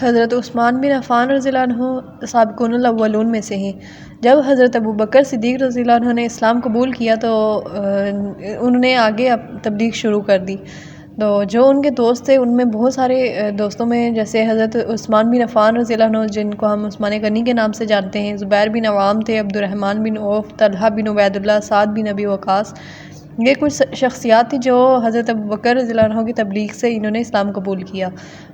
حضرت عثمان بن عفان رضی اللہ عنہ سابقون الاولون میں سے ہیں۔ جب حضرت ابوبکر صدیق رضی اللہ عنہ نے اسلام قبول کیا تو انہوں نے آگے تبلیغ شروع کر دی۔ تو جو ان کے دوست تھے ان میں بہت سارے دوستوں میں جیسے حضرت عثمان بن عفان رضی اللہ عنہ جن کو ہم عثمان غنی کے نام سے جانتے ہیں، زبیر بن عوام تھے، عبد الرحمن بن عوف، طلحہ بن عبید اللہ، سعد بن ابی وقاص۔ یہ کچھ شخصیات تھی جو حضرت ابوبکر رضی اللہ عنہ کی تبلیغ سے انہوں نے اسلام قبول کیا،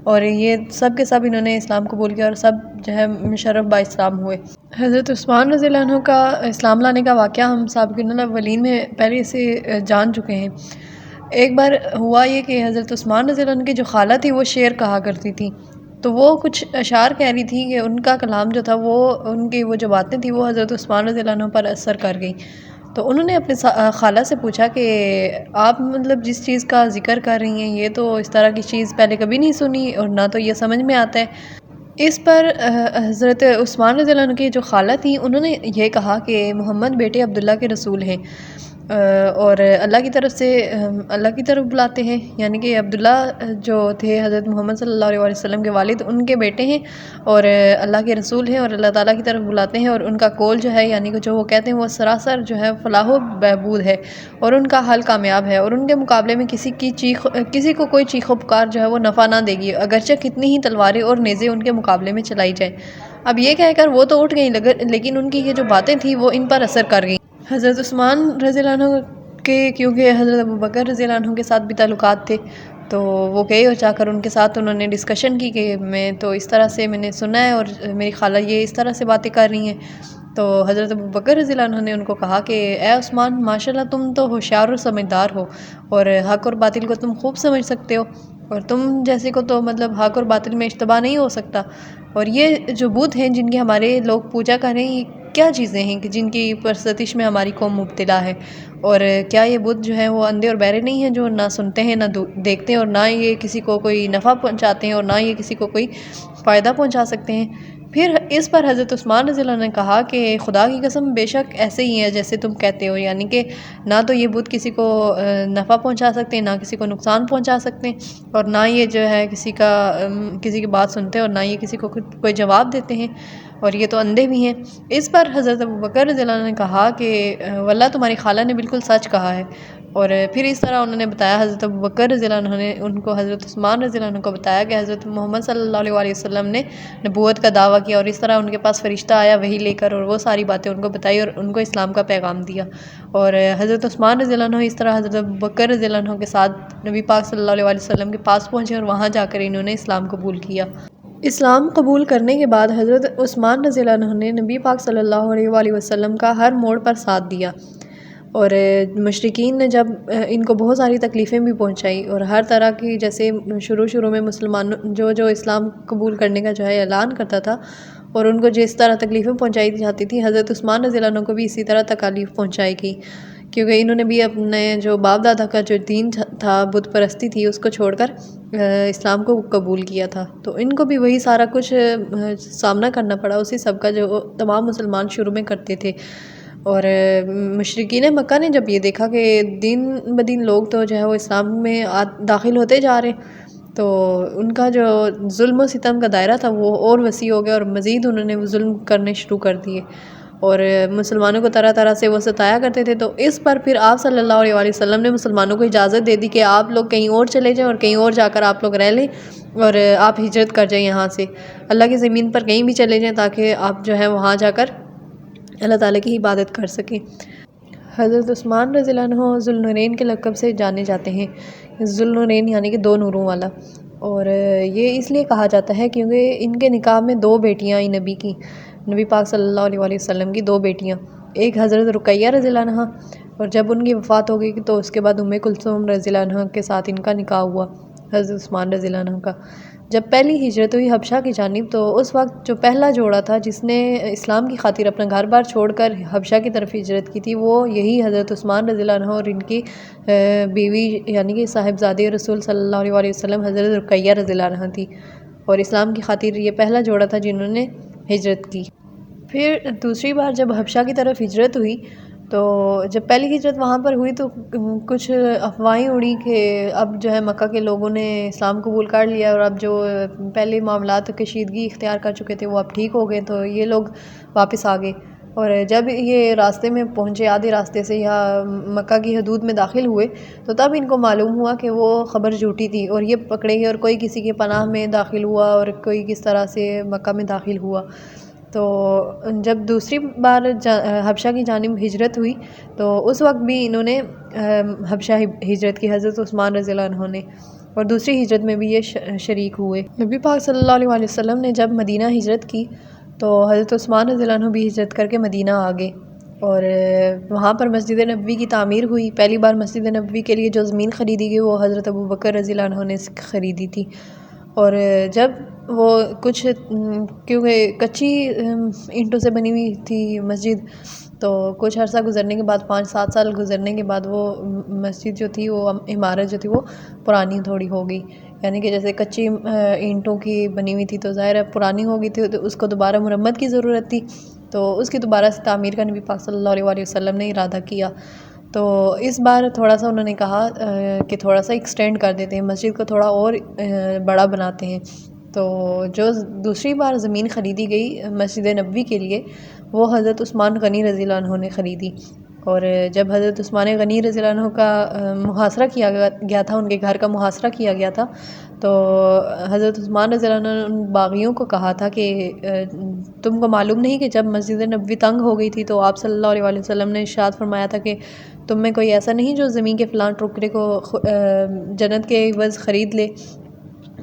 اور یہ سب کے سب انہوں نے اسلام قبول کیا اور سب جو ہے مشرف با اسلام ہوئے۔ حضرت عثمان رضی اللہ عنہ کا اسلام لانے کا واقعہ ہم سابقین الاولین میں پہلے سے جان چکے ہیں۔ ایک بار ہوا یہ کہ حضرت عثمان رضی اللہ عنہ کی جو خالہ تھی وہ شعر کہا کرتی تھی، تو وہ کچھ اشعار کہہ رہی تھی کہ ان کا کلام جو تھا وہ ان کی وہ جو باتیں تھیں وہ حضرت عثمان رضی اللہ عنہ پر اثر کر گئی۔ تو انہوں نے اپنے خالہ سے پوچھا کہ آپ مطلب جس چیز کا ذکر کر رہی ہیں یہ تو اس طرح کی چیز پہلے کبھی نہیں سنی اور نہ تو یہ سمجھ میں آتا ہے۔ اس پر حضرت عثمان رضی اللہ عنہ کی جو خالہ تھیں انہوں نے یہ کہا کہ محمد بیٹے عبداللہ کے رسول ہیں اور اللہ کی طرف سے اللہ کی طرف بلاتے ہیں، یعنی کہ عبداللہ جو تھے حضرت محمد صلی اللہ علیہ وسلم کے والد ان کے بیٹے ہیں اور اللہ کے رسول ہیں اور اللہ تعالیٰ کی طرف بلاتے ہیں، اور ان کا قول جو ہے یعنی کہ جو وہ کہتے ہیں وہ سراسر جو ہے فلاح و بہبود ہے اور ان کا حل کامیاب ہے، اور ان کے مقابلے میں کسی کو کوئی چیخ و پکار جو ہے وہ نفع نہ دے گی اگرچہ کتنی ہی تلواریں اور نیزے ان کے مقابلے میں چلائی جائیں۔ اب یہ کہہ کر وہ تو اٹھ گئیں لیکن ان کی یہ جو باتیں تھیں وہ ان پر اثر کر گئیں۔ حضرت عثمان رضی اللہ عنہ کے کیونکہ حضرت ابوبکر رضی اللہ عنہ کے ساتھ بھی تعلقات تھے تو وہ گئے اور جا کر ان کے ساتھ انہوں نے ڈسکشن کی کہ میں تو اس طرح سے میں نے سنا ہے اور میری خالہ یہ اس طرح سے باتیں کر رہی ہیں۔ تو حضرت ابوبکر رضی اللہ عنہ نے ان کو کہا کہ اے عثمان ماشاءاللہ تم تو ہوشیار اور سمجھدار ہو اور حق اور باطل کو تم خوب سمجھ سکتے ہو، اور تم جیسے کو تو مطلب حق اور باطل میں اشتباہ نہیں ہو سکتا، اور یہ جو بت ہیں جن کی ہمارے لوگ پوجا کر رہے ہیں یہ کیا چیزیں ہیں کہ جن کی پرستش میں ہماری قوم مبتلا ہے، اور کیا یہ بت جو ہیں وہ اندھے اور بہرے نہیں ہیں جو نہ سنتے ہیں نہ دیکھتے ہیں اور نہ یہ کسی کو کوئی نفع پہنچاتے ہیں اور نہ یہ کسی کو کوئی فائدہ پہنچا سکتے ہیں؟ پھر اس پر حضرت عثمان رضی اللہ عنہ نے کہا کہ خدا کی قسم بے شک ایسے ہی ہیں جیسے تم کہتے ہو، یعنی کہ نہ تو یہ بت کسی کو نفع پہنچا سکتے ہیں نہ کسی کو نقصان پہنچا سکتے ہیں، اور نہ یہ جو ہے کسی کی بات سنتے ہیں اور نہ یہ کسی کو کوئی جواب دیتے ہیں، اور یہ تو اندھے بھی ہیں۔ اس پر حضرت ابوبکر رضی اللہ عنہ نے کہا کہ واللہ تمہاری خالہ نے بالکل سچ کہا ہے، اور پھر اس طرح انہوں نے بتایا حضرت ابوبکر رضی اللہ عنہ نے ان کو حضرت عثمان رضی اللہ عنہ کو بتایا کہ حضرت محمد صلی اللہ علیہ وسلم نے نبوت کا دعویٰ کیا، اور اس طرح ان کے پاس فرشتہ آیا وحی لے کر اور وہ ساری باتیں ان کو بتائی اور ان کو اسلام کا پیغام دیا، اور حضرت عثمان رضی اللہ عنہ اس طرح حضرت ابوبکر رضی اللہ عنہ کے ساتھ نبی پاک صلی اللہ علیہ وسلم کے پاس پہنچے اور وہاں جا کر انہوں نے اسلام قبول کیا۔ اسلام قبول کرنے کے بعد حضرت عثمان رضی اللہ عنہ نے نبی پاک صلی اللہ علیہ وسلم کا ہر موڑ پر ساتھ دیا، اور مشرکین نے جب ان کو بہت ساری تکلیفیں بھی پہنچائی اور ہر طرح کی جیسے شروع میں مسلمانوں جو اسلام قبول کرنے کا جو ہے اعلان کرتا تھا اور ان کو جس طرح تکلیفیں پہنچائی جاتی تھی حضرت عثمان رضی اللہ عنہ کو بھی اسی طرح تکالیف پہنچائی گئی، کیونکہ انہوں نے بھی اپنے جو باپ دادا کا جو دین تھا بت پرستی تھی اس کو چھوڑ کر اسلام کو قبول کیا تھا، تو ان کو بھی وہی سارا کچھ سامنا کرنا پڑا اسی سب کا جو تمام مسلمان شروع میں کرتے تھے۔ اور مشرکین مکہ نے جب یہ دیکھا کہ دین بدین لوگ تو جو ہے وہ اسلام میں داخل ہوتے جا رہے ہیں تو ان کا جو ظلم و ستم کا دائرہ تھا وہ اور وسیع ہو گیا، اور مزید انہوں نے ظلم کرنے شروع کر دیے اور مسلمانوں کو طرح طرح سے وہ ستایا کرتے تھے۔ تو اس پر پھر آپ صلی اللہ علیہ وسلم نے مسلمانوں کو اجازت دے دی کہ آپ لوگ کہیں اور چلے جائیں اور کہیں اور جا کر آپ لوگ رہ لیں اور آپ ہجرت کر جائیں یہاں سے اللہ کی زمین پر کہیں بھی چلے جائیں تاکہ آپ جو ہے وہاں جا کر اللہ تعالیٰ کی عبادت کر سکیں۔ حضرت عثمان رضی اللہ عنہ ذو النورین کے لقب سے جانے جاتے ہیں، ذو النورین یعنی کہ دو نوروں والا، اور یہ اس لیے کہا جاتا ہے کیونکہ ان کے نکاح میں دو بیٹیاں آئیں نبی پاک صلی اللہ علیہ وسلم کی دو بیٹیاں، ایک حضرت رقیہ رضی اللہ عنہ، اور جب ان کی وفات ہو گئی تو اس کے بعد ام کلثوم رضی اللہ عنہ کے ساتھ ان کا نکاح ہوا حضرت عثمان رضی اللہ عنہ کا۔ جب پہلی ہجرت ہوئی حبشہ کی جانب تو اس وقت جو پہلا جوڑا تھا جس نے اسلام کی خاطر اپنا گھر بار چھوڑ کر حبشہ کی طرف ہجرت کی تھی وہ یہی حضرت عثمان رضی اللہ عنہ اور ان کی بیوی یعنی کہ صاحبزادی رسول صلی اللہ علیہ وسلم حضرت رقیہ رضی اللہ عنہ تھی، اور اسلام کی خاطر یہ پہلا جوڑا تھا جنہوں نے ہجرت کی۔ پھر دوسری بار جب حبشہ کی طرف ہجرت ہوئی تو جب پہلی ہجرت وہاں پر ہوئی تو کچھ افواہیں اڑی کہ اب جو ہے مکہ کے لوگوں نے اسلام قبول کر لیا، اور اب جو پہلے معاملات کشیدگی اختیار کر چکے تھے وہ اب ٹھیک ہو گئے، تو یہ لوگ واپس آ گئے۔ اور جب یہ راستے میں پہنچے، آدھے راستے سے یا مکہ کی حدود میں داخل ہوئے، تو تب ان کو معلوم ہوا کہ وہ خبر جھوٹی تھی، اور یہ پکڑے گئے، اور کوئی کسی کے پناہ میں داخل ہوا اور کوئی کس طرح سے مکہ میں داخل ہوا۔ تو جب دوسری بار حبشہ کی جانب ہجرت ہوئی تو اس وقت بھی انہوں نے حبشہ ہجرت کی، حضرت عثمان رضی اللہ عنہ نے، اور دوسری ہجرت میں بھی یہ شریک ہوئے۔ نبی پاک صلی اللہ علیہ وسلم نے جب مدینہ ہجرت کی تو حضرت عثمان رضی اللہ عنہ بھی ہجرت کر کے مدینہ آ گئے، اور وہاں پر مسجد نبوی کی تعمیر ہوئی۔ پہلی بار مسجد نبوی کے لیے جو زمین خریدی گئی وہ حضرت ابوبکر رضی اللہ عنہ نے خریدی تھی، اور جب وہ کچھ کیونکہ کچی اینٹوں سے بنی ہوئی تھی مسجد، تو کچھ عرصہ گزرنے کے بعد 5-7 سال گزرنے کے بعد وہ مسجد جو تھی، وہ عمارت جو تھی وہ پرانی تھوڑی ہو گئی، یعنی کہ جیسے کچی اینٹوں کی بنی ہوئی تھی تو ظاہر ہے پرانی ہو گئی تھی، تو اس کو دوبارہ مرمت کی ضرورت تھی، تو اس کی دوبارہ سے تعمیر کا نبی پاک صلی اللہ علیہ وسلم نے ارادہ کیا۔ تو اس بار تھوڑا سا انہوں نے کہا کہ تھوڑا سا ایکسٹینڈ کر دیتے ہیں، مسجد کو تھوڑا اور بڑا بناتے ہیں۔ تو جو دوسری بار زمین خریدی گئی مسجد نبوی کے لیے وہ حضرت عثمان غنی رضی اللہ عنہ نے خریدی، اور جب حضرت عثمان غنی رضی اللہ عنہ کا محاصرہ کیا گیا تھا، ان کے گھر کا محاصرہ کیا گیا تھا، تو حضرت عثمان رضی اللہ عنہ نے ان باغیوں کو کہا تھا کہ تم کو معلوم نہیں کہ جب مسجد نبوی تنگ ہو گئی تھی تو آپ صلی اللہ علیہ وسلم نے ارشاد فرمایا تھا کہ تم میں کوئی ایسا نہیں جو زمین کے فلاں ٹکڑے کو جنت کے عوض خرید لے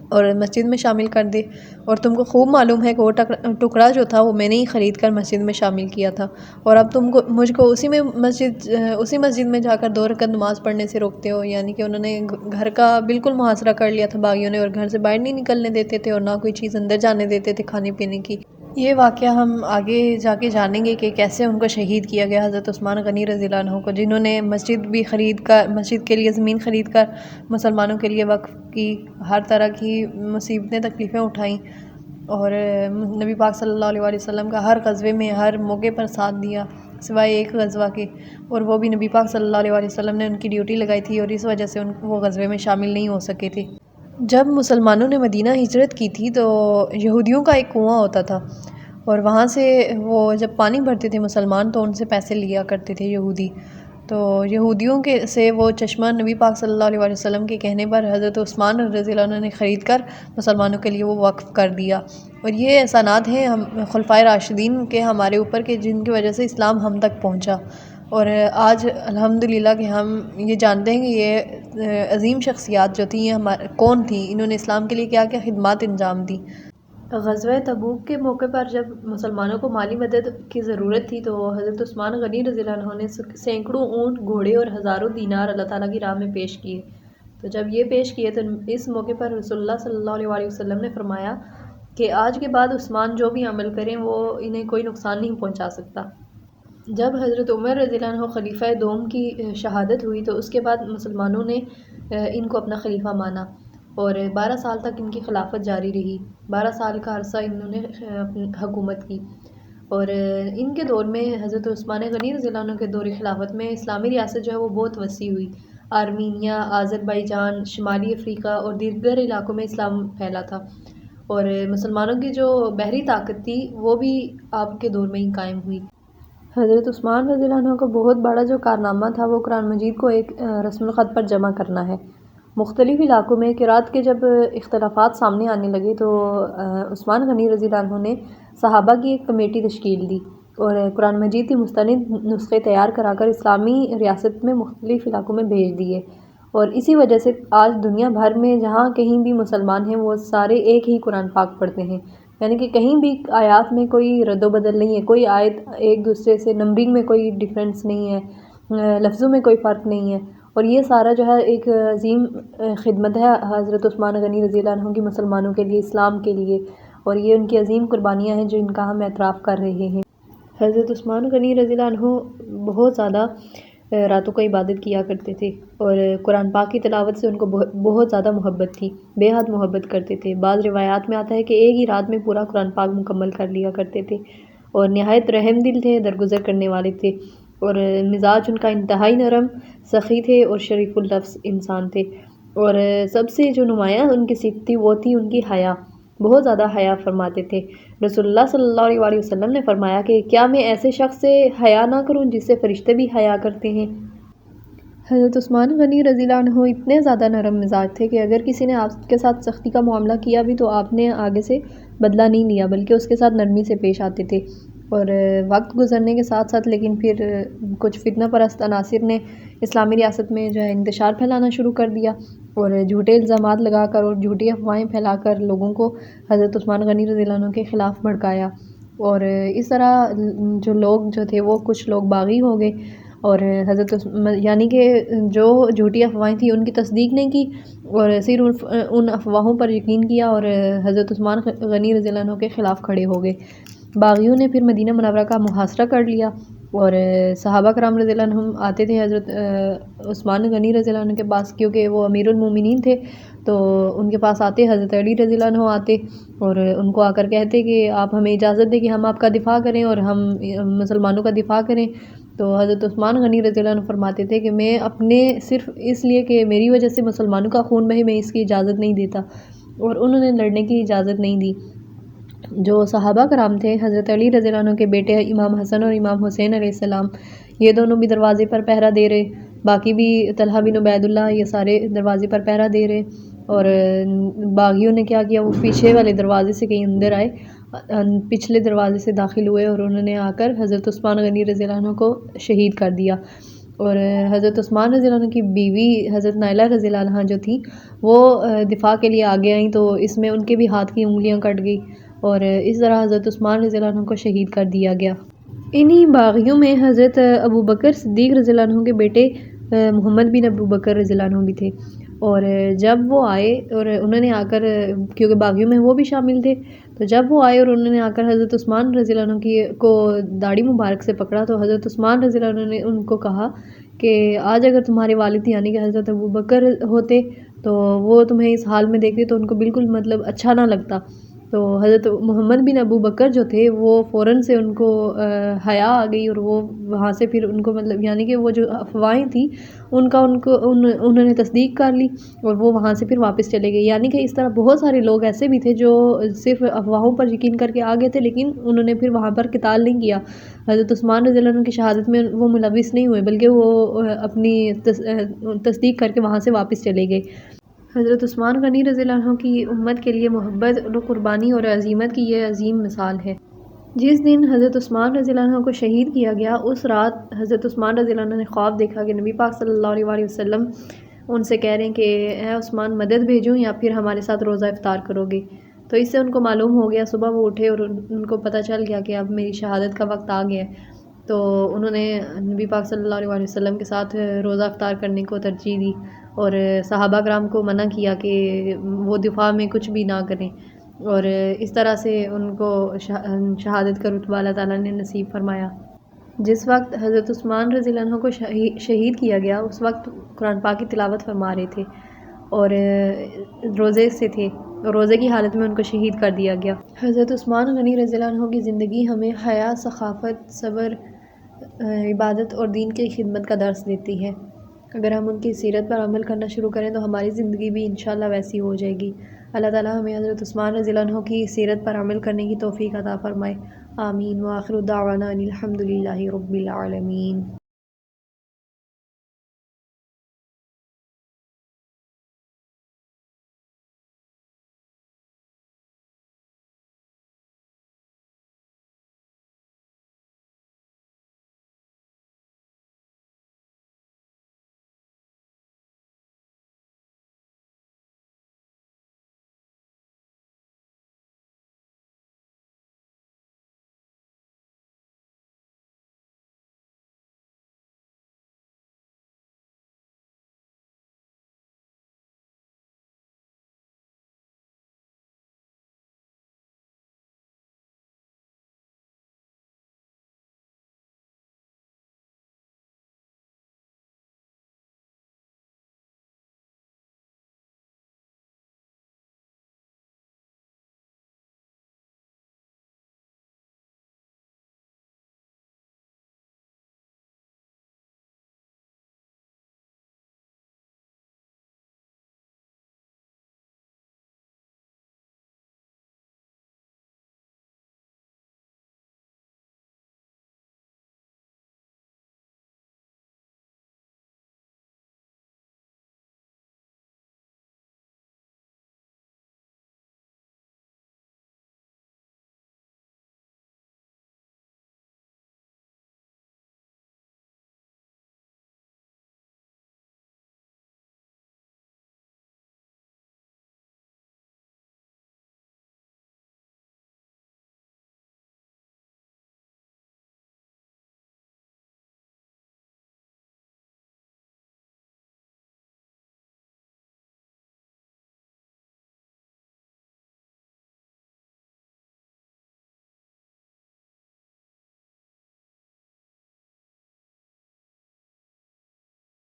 اور مسجد میں شامل کر دے، اور تم کو خوب معلوم ہے کہ وہ ٹکڑا جو تھا وہ میں نے ہی خرید کر مسجد میں شامل کیا تھا، اور اب تم کو مجھ کو اسی مسجد میں جا کر 2 رکعت نماز پڑھنے سے روکتے ہو۔ یعنی کہ انہوں نے گھر کا بالکل محاصرہ کر لیا تھا باغیوں نے، اور گھر سے باہر نہیں نکلنے دیتے تھے، اور نہ کوئی چیز اندر جانے دیتے تھے کھانے پینے کی۔ یہ واقعہ ہم آگے جا کے جانیں گے کہ کیسے ان کو شہید کیا گیا، حضرت عثمان غنی رضی اللہ عنہ کو، جنہوں نے مسجد کے لیے زمین خرید کر مسلمانوں کے لیے وقف کی، ہر طرح کی مصیبتیں تکلیفیں اٹھائیں، اور نبی پاک صلی اللہ علیہ وسلم کا ہر غزوے میں ہر موقع پر ساتھ دیا سوائے ایک غزوہ کے، اور وہ بھی نبی پاک صلی اللہ علیہ وسلم نے ان کی ڈیوٹی لگائی تھی، اور اس وجہ سے وہ غزوے میں شامل نہیں ہو سکے تھے۔ جب مسلمانوں نے مدینہ ہجرت کی تھی تو یہودیوں کا ایک کنواں ہوتا تھا، اور وہاں سے وہ جب پانی بھرتے تھے مسلمان تو ان سے پیسے لیا کرتے تھے یہودی، تو یہودیوں کے سے وہ چشمہ نبی پاک صلی اللہ علیہ وسلم کے کہنے پر حضرت عثمان رضی اللہ عنہ نے خرید کر مسلمانوں کے لیے وہ وقف کر دیا، اور یہ احسانات ہیں خلفائے راشدین کے ہمارے اوپر کہ جن کی وجہ سے اسلام ہم تک پہنچا، اور آج الحمدللہ کہ ہم یہ جانتے ہیں کہ یہ عظیم شخصیات جو تھیں یہ کون تھیں، انہوں نے اسلام کے لیے کیا کیا خدمات انجام دی۔ غزوہ تبوک کے موقع پر جب مسلمانوں کو مالی مدد کی ضرورت تھی تو حضرت عثمان غنی رضی اللہ عنہ نے سینکڑوں اونٹ، گھوڑے اور ہزاروں دینار اللہ تعالیٰ کی راہ میں پیش کیے۔ تو جب یہ پیش کیے تو اس موقع پر رسول اللہ صلی اللہ علیہ وسلم نے فرمایا کہ آج کے بعد عثمان جو بھی عمل کریں وہ انہیں کوئی نقصان نہیں پہنچا سکتا۔ جب حضرت عمر رضی اللہ عنہ خلیفہ دوم کی شہادت ہوئی تو اس کے بعد مسلمانوں نے ان کو اپنا خلیفہ مانا، اور 12 سال تک ان کی خلافت جاری رہی، 12 سال کا عرصہ انہوں نے حکومت کی، اور ان کے دور میں حضرت عثمان غنی رضی اللہ عنہ کے دور خلافت میں اسلامی ریاست جو ہے وہ بہت وسیع ہوئی، آرمینیا، آذربائیجان، شمالی افریقہ اور دیگر علاقوں میں اسلام پھیلا تھا، اور مسلمانوں کی جو بحری طاقت تھی وہ بھی آپ کے دور میں ہی قائم ہوئی۔ حضرت عثمان رضی اللہ عنہ کا بہت بڑا جو کارنامہ تھا وہ قرآن مجید کو ایک رسم الخط پر جمع کرنا ہے۔ مختلف علاقوں میں قرأت کے جب اختلافات سامنے آنے لگے تو عثمان غنی رضی اللہ عنہ نے صحابہ کی ایک کمیٹی تشکیل دی اور قرآن مجید کی مستند نسخے تیار کرا کر اسلامی ریاست میں مختلف علاقوں میں بھیج دیے، اور اسی وجہ سے آج دنیا بھر میں جہاں کہیں بھی مسلمان ہیں وہ سارے ایک ہی قرآن پاک پڑھتے ہیں، یعنی کہ کہیں بھی آیات میں کوئی رد و بدل نہیں ہے، کوئی آیت ایک دوسرے سے نمبرنگ میں کوئی ڈیفرنس نہیں ہے، لفظوں میں کوئی فرق نہیں ہے، اور یہ سارا جو ہے ایک عظیم خدمت ہے حضرت عثمان غنی رضی اللہ عنہ کی مسلمانوں کے لیے، اسلام کے لیے، اور یہ ان کی عظیم قربانیاں ہیں جو ان کا ہم اعتراف کر رہے ہیں۔ حضرت عثمان غنی رضی اللہ عنہ بہت زیادہ راتوں کو عبادت کیا کرتے تھے، اور قرآن پاک کی تلاوت سے ان کو بہت زیادہ محبت تھی، بے حد محبت کرتے تھے۔ بعض روایات میں آتا ہے کہ ایک ہی رات میں پورا قرآن پاک مکمل کر لیا کرتے تھے، اور نہایت رحم دل تھے، درگزر کرنے والے تھے، اور مزاج ان کا انتہائی نرم سخی تھے اور شریف اللفظ انسان تھے۔ اور سب سے جو نمایاں ان کی صفت تھی وہ تھی ان کی حیا، بہت زیادہ حیا فرماتے تھے۔ رسول اللہ صلی اللہ علیہ وسلم نے فرمایا کہ کیا میں ایسے شخص سے حیا نہ کروں جس سے فرشتے بھی حیا کرتے ہیں۔ حضرت عثمان غنی رضی اللہ عنہ اتنے زیادہ نرم مزاج تھے کہ اگر کسی نے آپ کے ساتھ سختی کا معاملہ کیا بھی تو آپ نے آگے سے بدلہ نہیں لیا بلکہ اس کے ساتھ نرمی سے پیش آتے تھے۔ اور وقت گزرنے کے ساتھ ساتھ لیکن پھر کچھ فتنہ پرست عناصر نے اسلامی ریاست میں جو ہے انتشار پھیلانا شروع کر دیا اور جھوٹے الزامات لگا کر اور جھوٹی افواہیں پھیلا کر لوگوں کو حضرت عثمان غنی رضی اللہ عنہ کے خلاف بھڑکایا۔ اور اس طرح جو لوگ جو تھے وہ کچھ لوگ باغی ہو گئے اور یعنی کہ جو جھوٹی افواہیں تھیں ان کی تصدیق نہیں کی اور صرف ان افواہوں پر یقین کیا اور حضرت عثمان غنی رضی اللہ عنہ کے خلاف کھڑے ہو گئے۔ باغیوں نے پھر مدینہ منورہ کا محاصرہ کر لیا اور صحابہ کرام رضی اللہ عنہم آتے تھے حضرت عثمان غنی رضی اللہ عنہ کے پاس، کیونکہ وہ امیر المومنین تھے تو ان کے پاس آتے، حضرت علی رضی اللہ عنہ آتے اور ان کو آ کر کہتے کہ آپ ہمیں اجازت دیں کہ ہم آپ کا دفاع کریں اور ہم مسلمانوں کا دفاع کریں۔ تو حضرت عثمان غنی رضی اللہ عنہ فرماتے تھے کہ میں اپنے صرف اس لیے کہ میری وجہ سے مسلمانوں کا خون بہے میں اس کی اجازت نہیں دیتا، اور انہوں نے لڑنے کی اجازت نہیں دی۔ جو صحابہ کرام تھے، حضرت علی رضی اللہ عنہ کے بیٹے امام حسن اور امام حسین علیہ السلام، یہ دونوں بھی دروازے پر پہرہ دے رہے، باقی بھی طلحہ بن عبید اللہ یہ سارے دروازے پر پہرہ دے رہے۔ اور باغیوں نے کیا کیا، وہ پیچھے والے دروازے سے کہیں اندر آئے، پچھلے دروازے سے داخل ہوئے اور انہوں نے آ کر حضرت عثمان غنی رضی اللہ عنہ کو شہید کر دیا۔ اور حضرت عثمان رضی اللہ عنہ کی بیوی حضرت نائلہ رضی اللہ عنہ جو تھی وہ دفاع کے لیے آگے آئیں تو اس میں ان کے بھی ہاتھ کی انگلیاں کٹ گئی اور اس طرح حضرت عثمان رضی اللہ عنہ کو شہید کر دیا گیا۔ انہی باغیوں میں حضرت ابو بکر صدیق رضی اللہ عنہ کے بیٹے محمد بن ابو بکر رضی اللہ عنہ بھی تھے۔ اور جب وہ آئے اور انہوں نے آ کر، کیونکہ باغیوں میں وہ بھی شامل تھے، تو جب وہ آئے اور انہوں نے آ کر حضرت عثمان رضی اللہ عنہ کو داڑھی مبارک سے پکڑا تو حضرت عثمان رضی اللہ عنہ نے ان کو کہا کہ آج اگر تمہارے والد یعنی کہ حضرت ابو بکر ہوتے تو وہ تمہیں اس حال میں دیکھتے تو ان کو بالکل مطلب اچھا نہ لگتا۔ تو حضرت محمد بن ابو بکر جو تھے وہ فوراً سے ان کو حیا آ گئی اور وہ وہاں سے پھر ان کو مطلب یعنی کہ وہ جو افواہیں تھیں انہوں نے تصدیق کر لی اور وہ وہاں سے پھر واپس چلے گئے۔ یعنی کہ اس طرح بہت سارے لوگ ایسے بھی تھے جو صرف افواہوں پر یقین کر کے آ گئے تھے لیکن انہوں نے پھر وہاں پر قتال نہیں کیا۔ حضرت عثمان رضی اللہ عنہ کی شہادت میں وہ ملوث نہیں ہوئے بلکہ وہ اپنی تصدیق کر کے وہاں سے واپس چلے گئے۔ حضرت عثمان غنی رضی اللہ عنہ کی امت کے لیے محبت اور قربانی اور عزیمت کی یہ عظیم مثال ہے۔ جس دن حضرت عثمان رضی اللہ عنہ کو شہید کیا گیا اس رات حضرت عثمان رضی اللہ عنہ نے خواب دیکھا کہ نبی پاک صلی اللہ علیہ وسلم ان سے کہہ رہے ہیں کہ اے عثمان مدد بھیجوں یا پھر ہمارے ساتھ روزہ افطار کرو گے۔ تو اس سے ان کو معلوم ہو گیا، صبح وہ اٹھے اور ان کو پتہ چل گیا کہ اب میری شہادت کا وقت آ گیا ہے، تو انہوں نے نبی پاک صلی اللہ علیہ وسلم کے ساتھ روزہ افطار کرنے کو ترجیح دی اور صحابہ کرام کو منع کیا کہ وہ دفاع میں کچھ بھی نہ کریں، اور اس طرح سے ان کو شہادت کا رتبہ اللہ تعالیٰ نے نصیب فرمایا۔ جس وقت حضرت عثمان رضی اللہ عنہ کو شہید کیا گیا اس وقت قرآن پاک کی تلاوت فرما رہے تھے اور روزے سے تھے اور روزے کی حالت میں ان کو شہید کر دیا گیا۔ حضرت عثمان غنی رضی اللہ عنہ کی زندگی ہمیں حیا، سخاوت، صبر، عبادت اور دین کی خدمت کا درس دیتی ہے۔ اگر ہم ان کی سیرت پر عمل کرنا شروع کریں تو ہماری زندگی بھی انشاءاللہ ویسی ہو جائے گی۔ اللہ تعالیٰ ہمیں حضرت عثمان رضی اللہ عنہ کی سیرت پر عمل کرنے کی توفیق عطا فرمائے۔ آمین۔ وآخر دعوانا ان الحمد للہ رب العالمین۔